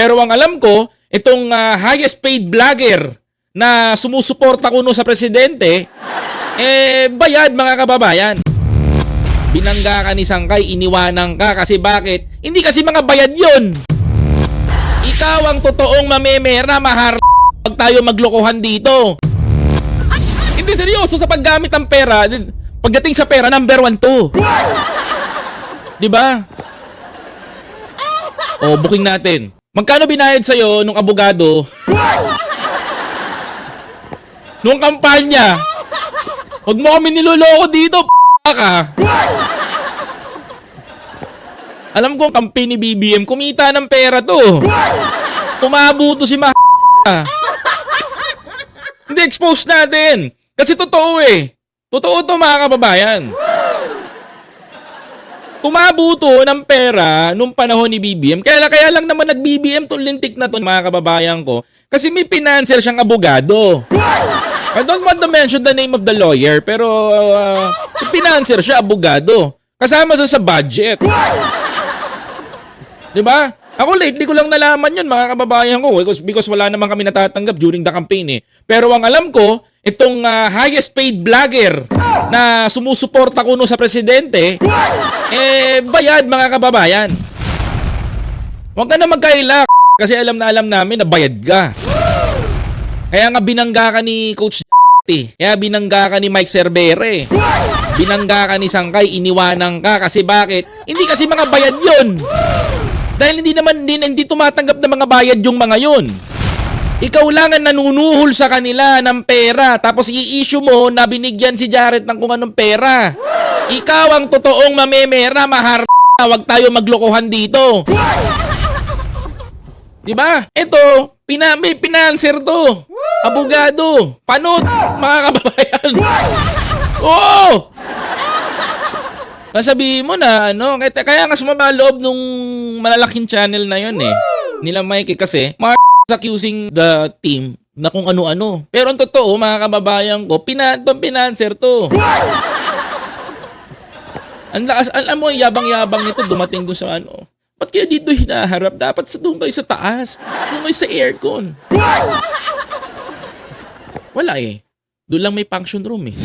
Pero ang alam ko, itong highest paid vlogger na sumusuporta kuno sa presidente, bayad mga kababayan. Binangga ka ni Sangkay, iniwanan ka kasi bakit? Hindi kasi mga bayad yun. Ikaw ang totoong mamemera, wag tayo maglokohan dito. Hindi seryoso sa paggamit ng pera. Pagdating sa pera, number 1 to. Diba? O, booking natin. Magkano binayad sa'yo nung abogado? Nung kampanya? Huwag mo kami niloloko dito, ka. Alam ko ang kampi ni BBM, kumita ng pera to. Tumabuto si Hindi, expose natin. Kasi totoo eh. Totoo to mga kababayan. Tumabuto ng pera nung panahon ni BBM. Kaya lang naman nag-BBM tong lintik na to mga kababayan ko. Kasi may financier siyang abogado. I don't want to mention the name of the lawyer, pero financier siya, abogado. Kasama siya sa budget. Diba? Ako lately ko lang nalaman yun mga kababayan ko because wala naman kami natatanggap during the campaign eh. Pero ang alam ko, itong highest paid vlogger na sumusuporta kuno sa presidente, bayad mga kababayan. Huwag ka na magkaila kasi alam namin na bayad ka. Kaya nga binangga ka ni Coach kaya binangga ka ni Mike Cervere. Binangga ka ni Sangkay, iniwanan ka kasi bakit? Hindi kasi mga bayad yun. Dahil hindi tumatanggap ng mga bayad yung mga yun. Ikaw lang ang nanunuhol sa kanila ng pera tapos i-issue mo na binigyan si Jared ng kung anong pera. Ikaw ang totoong mamemera, wag tayo maglokohan dito. Diba? Ito, may pinanser to. Abogado. Panot, mga kababayan. Oo! Sabihin mo na, kaya nga sumama loob nung malalaking channel na yun eh. Nila Mikey kasi, accusing the team na kung ano-ano. Pero ang totoo, mga kababayan ko, pinanser to. Ang lakas, alam mo, yabang-yabang nito dumating dun sa ano. Ba't kaya dito hinaharap? Dapat doon kayo sa taas. Doon kayo sa aircon. Wala eh. Doon lang may function room eh.